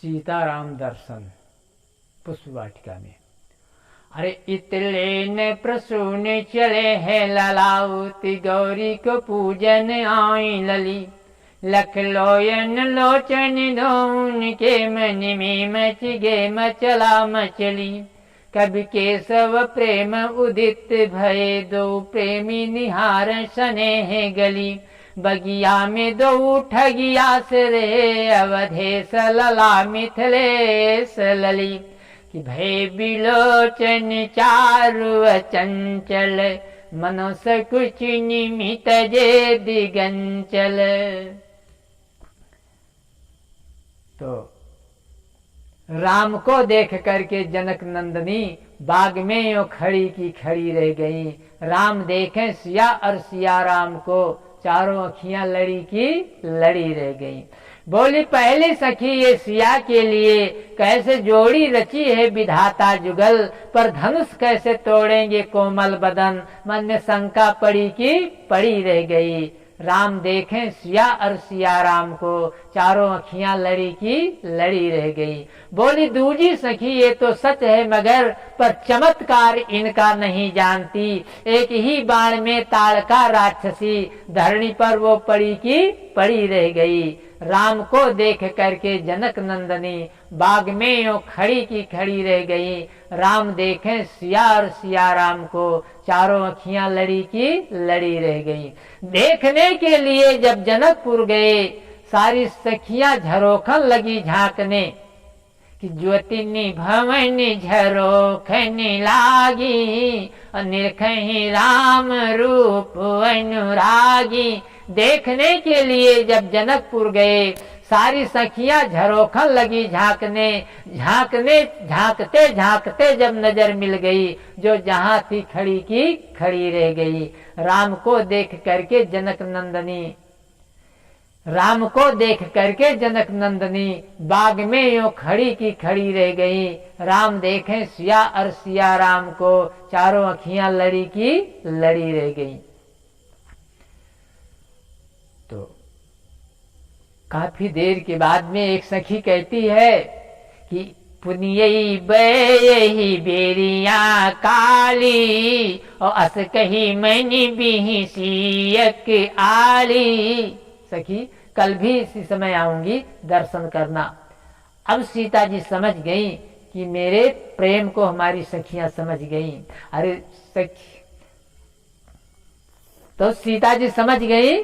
सीताराम दर्शन पुष्प वाटिका में। अरे इतले न प्रसून चले है ललावती गौरी को पूजन आई लली, लख लोयन लोचन धोन के मन में मच गे मचला मचली। कभी केशव प्रेम उदित भये दो प्रेमी निहार स्नेह गली। बगिया में दो ठगिया से रे अवधेश लला मिथिलेश लली। कि भय बिलोचन चारु चंचल, मनुष्य कुछ निमित जे दिगंचल। तो राम को देख करके जनक नंदनी बाग में यो खड़ी की खड़ी रह गई। राम देखें सिया और सिया राम को, चारों अखियां लड़ी की लड़ी रह गई। बोली पहली सखी ये सिया के लिए कैसे जोड़ी रची है विधाता जुगल, पर धनुष कैसे तोड़ेंगे कोमल बदन। मन में शंका पड़ी की पड़ी रह गई। राम देखें सिया और सिया राम को, चारों अखियां लड़ी की लड़ी रह गई। बोली दूजी सखी ये तो सच है मगर, पर चमत्कार इनका नहीं जानती। एक ही बाण में ताड़का राक्षसी, धरणी पर वो पड़ी की पड़ी रह गई। राम को देख करके जनक नंदनी बाग में यो खड़ी की खड़ी रह गई। राम देखें सिया और सिया राम को, चारों अखियां लड़ी की लड़ी रह गई। देखने के लिए जब जनकपुर गए, सारी सखियां झरोखन लगी झांकने कि ज्योतिनी भवन झरोखनी लागी, निरखही राम रूप अनुरागी। देखने के लिए जब जनकपुर गए, सारी सखियां झरोखन लगी झांकने। झांकते झांकते जब नजर मिल गई, जो जहां थी खड़ी की खड़ी रह गई। राम को देख करके जनक नंदनी बाग में यो खड़ी की खड़ी रह गई। राम देखें सिया और सिया राम को, चारों अखियां लड़ी की लड़ी रह गई। तो काफी देर के बाद में एक सखी कहती है कि पुनियई बयही बेरिया काली, और अस कही मैनी बिही सियक आली। सखी कल भी इसी समय आऊंगी, दर्शन करना। अब सीता जी समझ गई कि मेरे प्रेम को हमारी सखियां समझ गई। अरे सखी, तो सीता जी समझ गई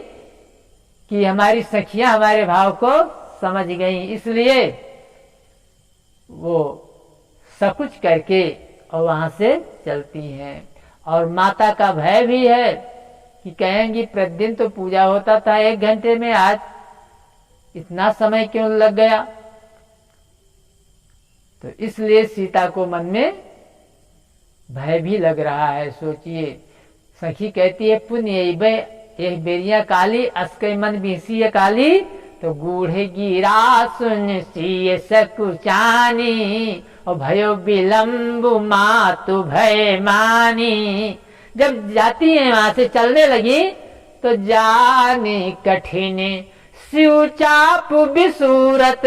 कि हमारी सखियां हमारे भाव को समझ गई, इसलिए वो सब कुछ करके और वहां से चलती हैं। और माता का भय भी है कि कहेंगी प्रतिदिन तो पूजा होता था 1 घंटे में, आज इतना समय क्यों लग गया। तो इसलिए सीता को मन में भय भी लग रहा है। सोचिए, सखी कहती है पुण्य एक बेरिया काली, अस्कई मन बीसी काली। तो गूढ़े गिरा सुन सी सकुचानी, और भयो विलम्बु मातु भय मानी। जब जाती है वहां से चलने लगी, तो जाने कठिन शिव चाप बिसूरत,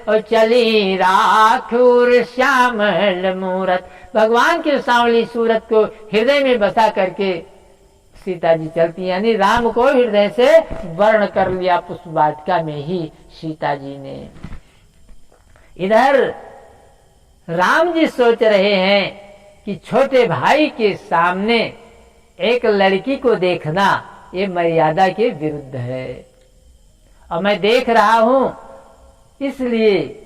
और चली राखुर श्यामल मूरत। भगवान की सांवली सूरत को हृदय में बसा करके सीता जी चलती, यानी राम को हृदय से वर्ण कर लिया पुष्प वाटिका में ही सीता जी ने। इधर राम जी सोच रहे हैं कि छोटे भाई के सामने एक लड़की को देखना ये मर्यादा के विरुद्ध है, और मैं देख रहा हूं, इसलिए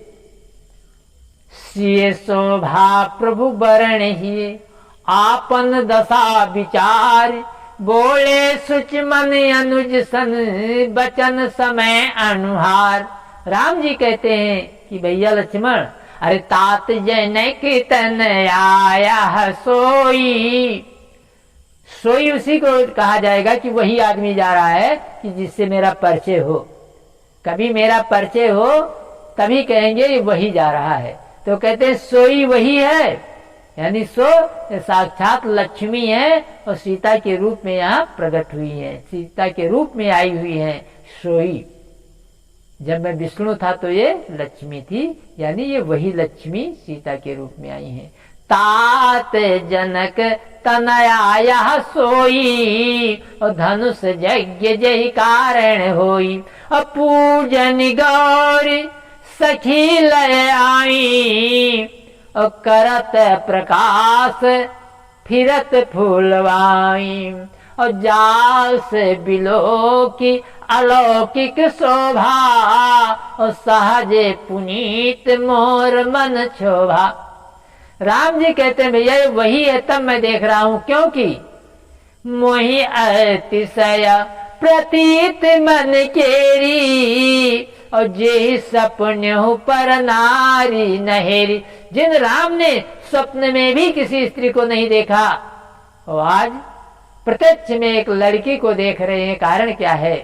सिए शोभा प्रभु वरण ही आपन दशा विचार। बोले सुच मन अनुज सन बचन समय अनुहार। राम जी कहते हैं कि भैया लक्ष्मण, अरे तात जनक तन आया सोई। सोई उसी को कहा जाएगा कि वही आदमी जा रहा है कि जिससे मेरा परिचय हो। कभी मेरा परिचय हो तभी कहेंगे ये वही जा रहा है। तो कहते हैं सोई वही है, यानी सो साक्षात लक्ष्मी है और सीता के रूप में यहाँ प्रकट हुई है, सीता के रूप में आई हुई है सोई। जब मैं विष्णु था तो ये लक्ष्मी थी, यानी ये वही लक्ष्मी सीता के रूप में आई हैं। तात जनक तनया सोई, और धनुष यज्ञ जहि कारण होई। पूजन गौरी सखी लय आई, और करत प्रकाश फिरत फूलवाई। और जाल से बिलो की अलौकिक शोभा, और सहजे पुनीत मोर मन शोभा। राम जी कहते हैं भैया वही है, तब मैं देख रहा हूं, क्योंकि मोहि अतिशय प्रतीत मन केरी, और जे सपने पर नारी नहेरी। जिन राम ने स्वप्न में भी किसी स्त्री को नहीं देखा, और आज प्रत्यक्ष में एक लड़की को देख रहे हैं, कारण क्या है?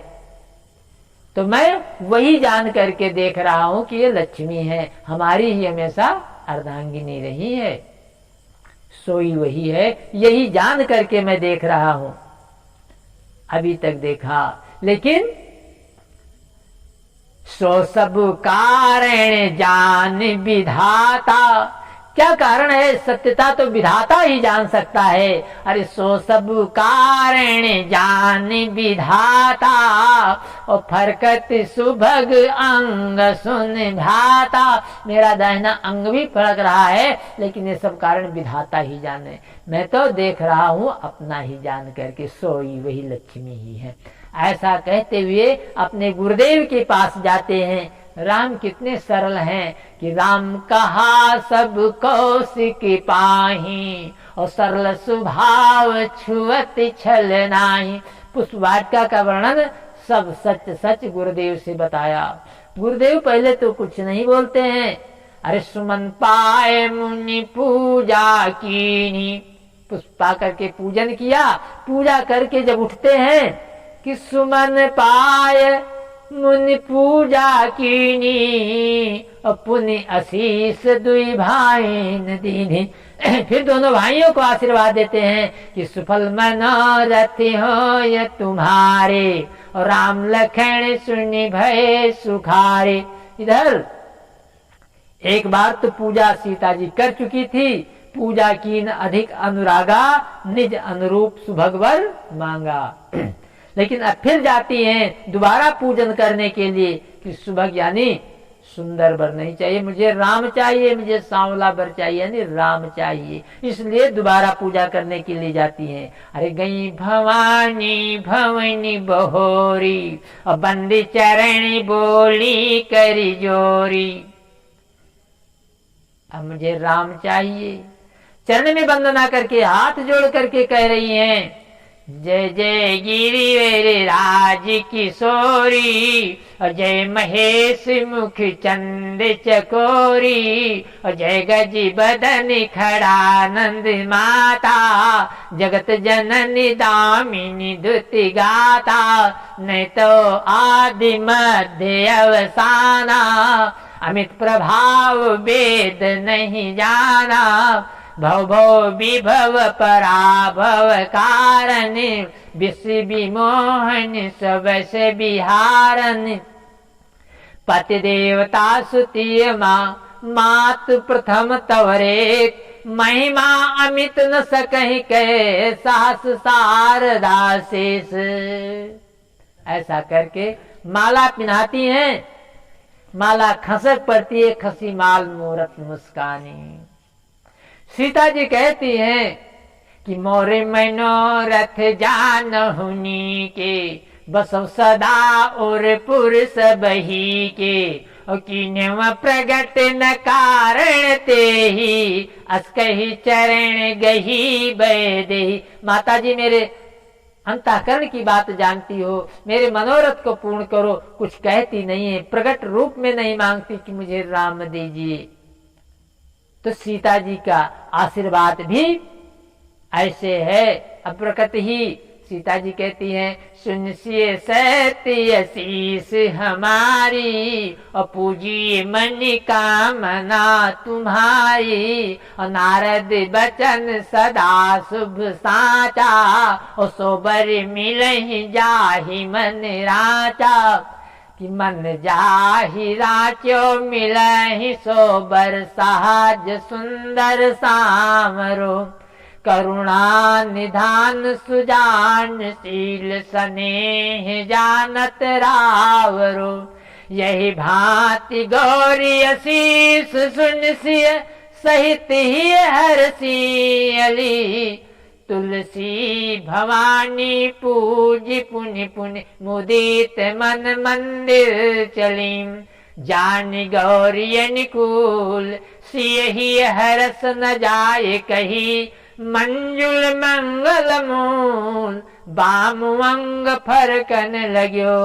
तो मैं वही जान करके देख रहा हूं कि ये लक्ष्मी है, हमारी ही हमेशा अर्धांगिनी रही है, सोई वही है, यही जान करके मैं देख रहा हूं। अभी तक देखा, लेकिन सो सब कारण जान विधाता। क्या कारण है? सत्यता तो विधाता ही जान सकता है। अरे सो सब कारण जान विधाता, और फरकत सुभग अंग सुन भाता। मेरा दाहिना अंग भी फड़क रहा है, लेकिन ये सब कारण विधाता ही जाने, मैं तो देख रहा हूं अपना ही जान करके, सोई वही लक्ष्मी ही है। ऐसा कहते हुए अपने गुरुदेव के पास जाते हैं। राम कितने सरल हैं कि राम कहा सब कौशिक पाही, और सरल स्वभाव छुअत छल नाही। पुष्प वाटिका का वर्णन सब सच सच गुरुदेव से बताया। गुरुदेव पहले तो कुछ नहीं बोलते हैं। अरे सुमन पाए मुनि पूजा कीनी, पुष्प पा करके पूजन किया। पूजा करके जब उठते हैं कि सुमन पाए मुनि पूजा कीनी, पुनि आशीष दुई भाई दीनी। फिर दोनों भाइयों को आशीर्वाद देते हैं कि सुफल मनोरथ हो ये तुम्हारे, और राम लखन सुनि भय सुखारे। इधर एक बार तो पूजा सीता जी कर चुकी थी, पूजा की न अधिक अनुरागा, निज अनुरूप सुभगवर मांगा। लेकिन अब फिर जाती हैं दोबारा पूजन करने के लिए कि सुभग यानी सुंदर वर नहीं चाहिए, मुझे राम चाहिए, मुझे सांवला वर चाहिए, यानी राम चाहिए। इसलिए दोबारा पूजा करने के लिए जाती हैं। अरे गई भवानी भवनी बहोरी, और बंदी चरणी बोली करी जोरी। अब मुझे राम चाहिए। चरण में वंदना करके हाथ जोड़ करके कह रही हैं, जय जय गिरिवर राज किशोरी, और जय महेश मुख चंद चकोरी, और जय गज बदन खड़ानंद माता, जगत जननी दामिनी दुति गाता। नहीं तो आदि मध्य अवसाना, अमित प्रभाव वेद नहीं जाना। भव भव विभव पराभव कारण, विश्व विमोहन सब से विहारन। पति देवता सुतीय माँ मात प्रथम तवरे, महिमा अमित न सकहि कहे सास शारदा शेष। ऐसा करके माला पिन्हाती हैं। माला खसक पड़ती है, खसी माल मूरत मुस्कानी। सीता जी कहती हैं कि मोरे मनोरथ जानहुनी के, बसव सदा और पुरुष बही के। और कीन्हव प्रगट न कारण ते ही, अस्कहि चरण गही बैदेही। माता जी मेरे अंतःकरण की बात जानती हो, मेरे मनोरथ को पूर्ण करो। कुछ कहती नहीं है, प्रकट रूप में नहीं मांगती कि मुझे राम दीजिए। तो सीता जी का आशीर्वाद भी ऐसे है, अप्रकट ही। सीता जी कहती हैं, सुनसिए सत्य शीस हमारी, और पूजिए मन कामना तुम्हारी। और नारद बचन सदा शुभ साचा, और सोबर मिलहि जाहि मन राचा। कि मन जाहि राच्यो मिलहि सोबर सहज सुंदर सामरो करुणा निधान सुजान शील स्नेह जानत रावरो यही भांति गौरी असीस सुन सिय सहित ही हरसियली तुलसी भवानी पूजी पुनि पुनि मुदित मन मंदिर चलीं जानि गौरी अनुकूल सिय ही हरस न जाय कही मंजुल मंगल मूल बाम अंग फरकन लग्यो।